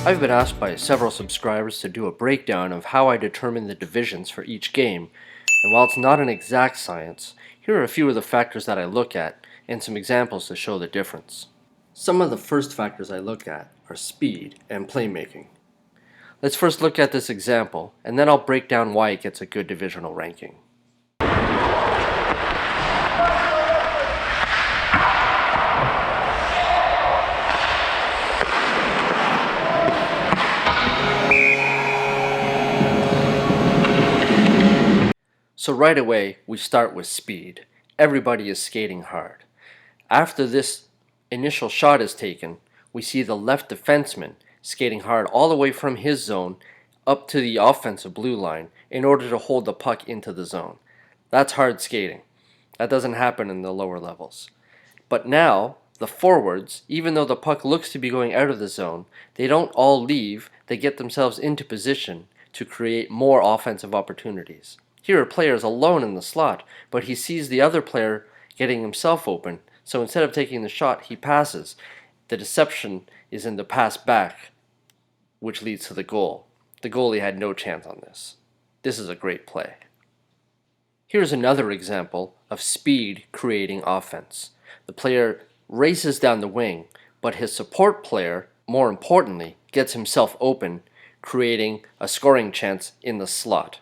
I've been asked by several subscribers to do a breakdown of how I determine the divisions for each game, and while it's not an exact science, here are a few of the factors that I look at and some examples to show the difference. Some of the first factors I look at are speed and playmaking. Let's first look at this example, and then I'll break down why it gets a good divisional ranking. So right away, we start with speed. Everybody is skating hard. After this initial shot is taken, we see the left defenseman skating hard all the way from his zone up to the offensive blue line in order to hold the puck into the zone. That's hard skating. That doesn't happen in the lower levels. But now, the forwards, even though the puck looks to be going out of the zone, they don't all leave, they get themselves into position to create more offensive opportunities. Here a player is alone in the slot, but he sees the other player getting himself open, so instead of taking the shot, he passes. The deception is in the pass back, which leads to the goal. The goalie had no chance on this. This is a great play. Here's another example of speed creating offense. The player races down the wing, but his support player, more importantly, gets himself open, creating a scoring chance in the slot.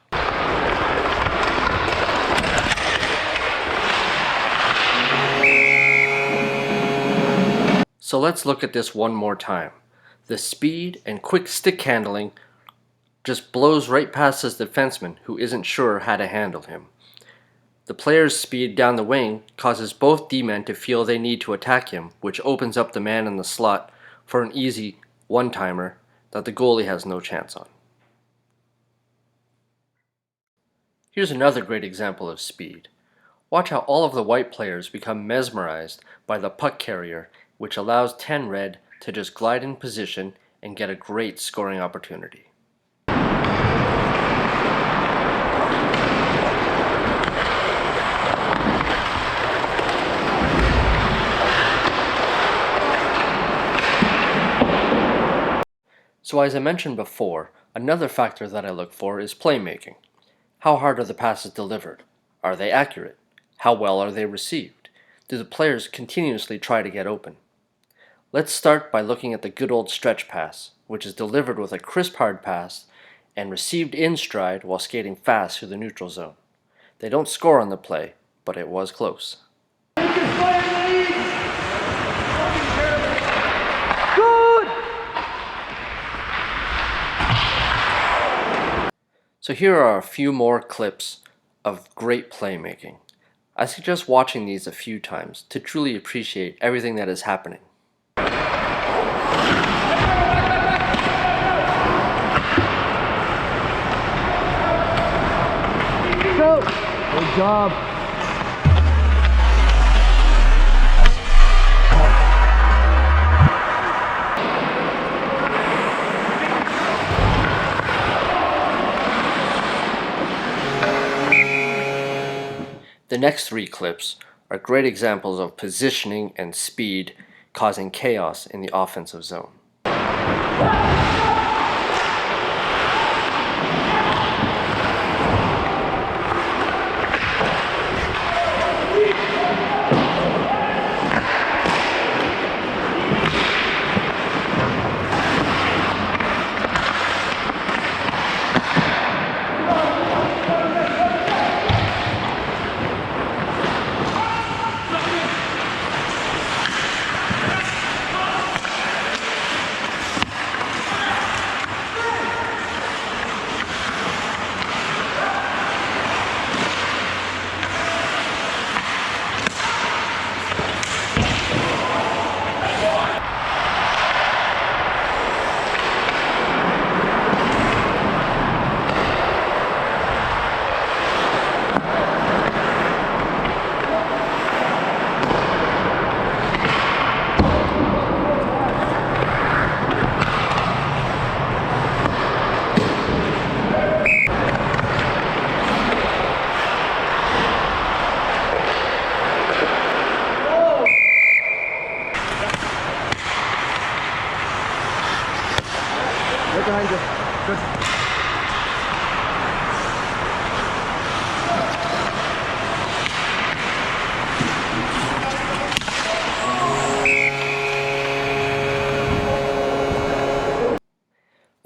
So let's look at this one more time. The speed and quick stick handling just blows right past his defenseman who isn't sure how to handle him. The player's speed down the wing causes both D-men to feel they need to attack him, which opens up the man in the slot for an easy one-timer that the goalie has no chance on. Here's another great example of speed. Watch how all of the white players become mesmerized by the puck carrier, which allows 10 red to just glide in position and get a great scoring opportunity. So as I mentioned before, another factor that I look for is playmaking. How hard are the passes delivered? Are they accurate? How well are they received? Do the players continuously try to get open? Let's start by looking at the good old stretch pass, which is delivered with a crisp hard pass and received in stride while skating fast through the neutral zone. They don't score on the play, but it was close. So here are a few more clips of great playmaking. I suggest watching these a few times to truly appreciate everything that is happening. Good job. The next three clips are great examples of positioning and speed causing chaos in the offensive zone.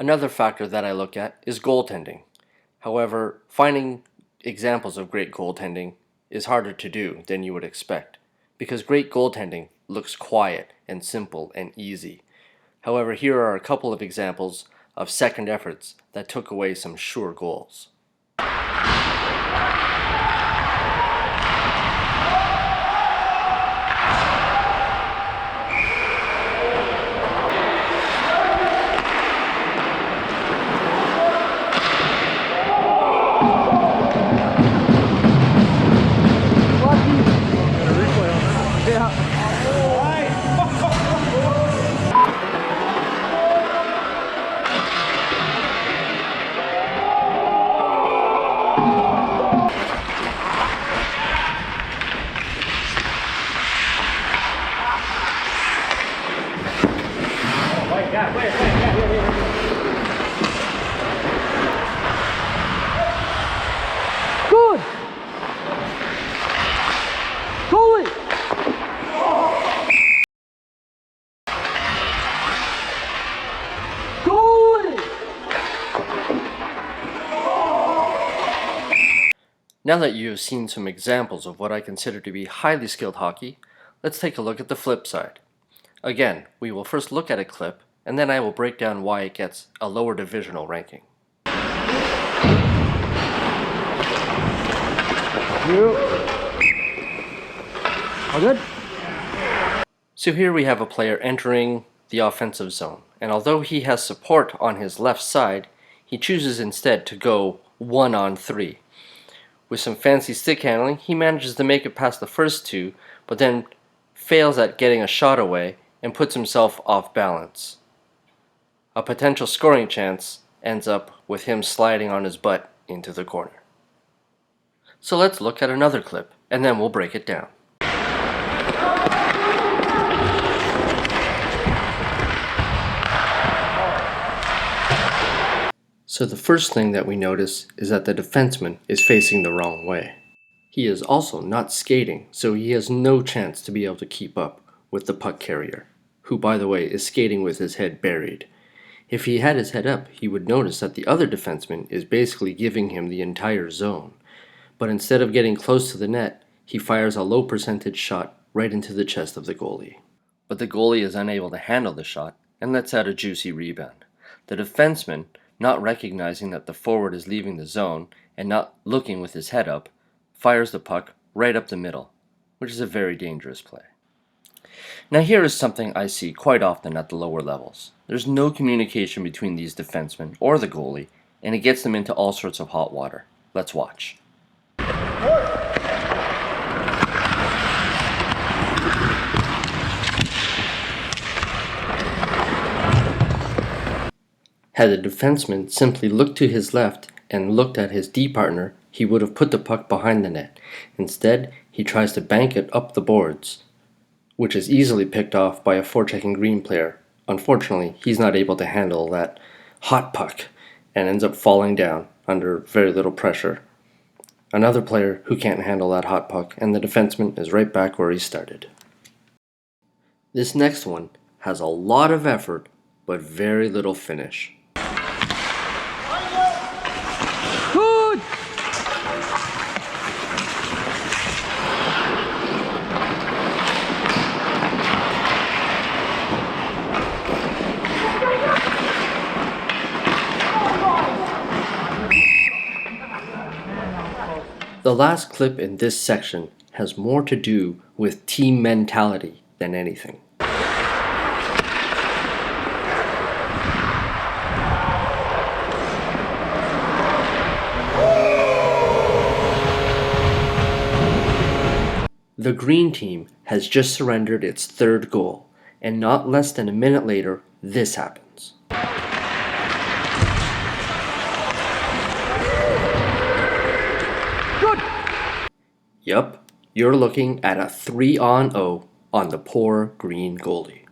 Another factor that I look at is goaltending. However, finding examples of great goaltending is harder to do than you would expect, because great goaltending looks quiet and simple and easy. However, here are a couple of examples of second efforts that took away some sure goals. Good. Goalie. Goalie. Now that you have seen some examples of what I consider to be highly skilled hockey, let's take a look at the flip side. Again, we will first look at a clip, and then I will break down why it gets a lower divisional ranking. All good? So here we have a player entering the offensive zone, and although he has support on his left side, he chooses instead to go 1-on-3. With some fancy stick handling, he manages to make it past the first two, but then fails at getting a shot away and puts himself off balance. A potential scoring chance ends up with him sliding on his butt into the corner. So let's look at another clip, and then we'll break it down. So the first thing that we notice is that the defenseman is facing the wrong way. He is also not skating, so he has no chance to be able to keep up with the puck carrier, who, by the way, is skating with his head buried. If he had his head up, he would notice that the other defenseman is basically giving him the entire zone. But instead of getting close to the net, he fires a low percentage shot right into the chest of the goalie. But the goalie is unable to handle the shot and lets out a juicy rebound. The defenseman, not recognizing that the forward is leaving the zone and not looking with his head up, fires the puck right up the middle, which is a very dangerous play. Now here is something I see quite often at the lower levels. There's no communication between these defensemen or the goalie, and it gets them into all sorts of hot water. Let's watch. Had the defenseman simply looked to his left and looked at his D partner, he would have put the puck behind the net. Instead, he tries to bank it up the boards, which is easily picked off by a forechecking green player. Unfortunately, he's not able to handle that hot puck and ends up falling down under very little pressure. Another player who can't handle that hot puck, and the defenseman is right back where he started. This next one has a lot of effort, but very little finish. Good. The last clip in this section has more to do with team mentality than anything. The green team has just surrendered its third goal, and not less than a minute later, this happens. Good. Yup, you're looking at a 3-on-0 on the poor green goalie.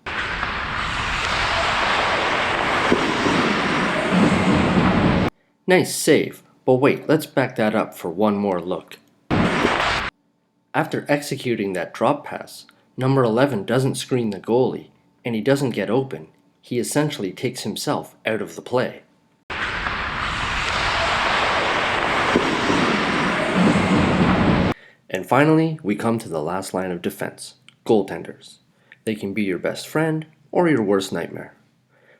Nice save, but wait, let's back that up for one more look. After executing that drop pass, number 11 doesn't screen the goalie, and he doesn't get open. He essentially takes himself out of the play. And finally, we come to the last line of defense, goaltenders. They can be your best friend or your worst nightmare.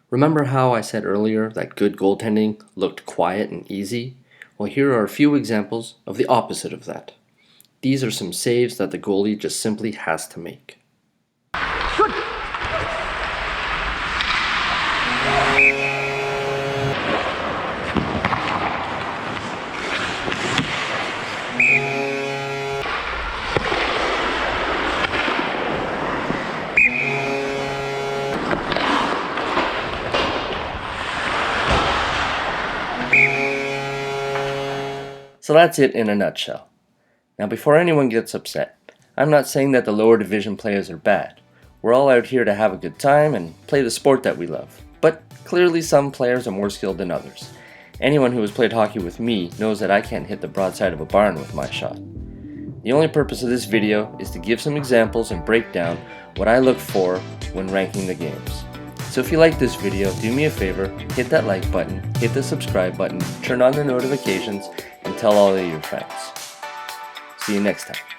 Remember how I said earlier that good goaltending looked quiet and easy? Well, here are a few examples of the opposite of that. These are some saves that the goalie just simply has to make. Good. So that's it in a nutshell. Now before anyone gets upset, I'm not saying that the lower division players are bad. We're all out here to have a good time and play the sport that we love. But clearly some players are more skilled than others. Anyone who has played hockey with me knows that I can't hit the broadside of a barn with my shot. The only purpose of this video is to give some examples and break down what I look for when ranking the games. So if you like this video, do me a favor, hit that like button, hit the subscribe button, turn on the notifications, and tell all of your friends. See you next time.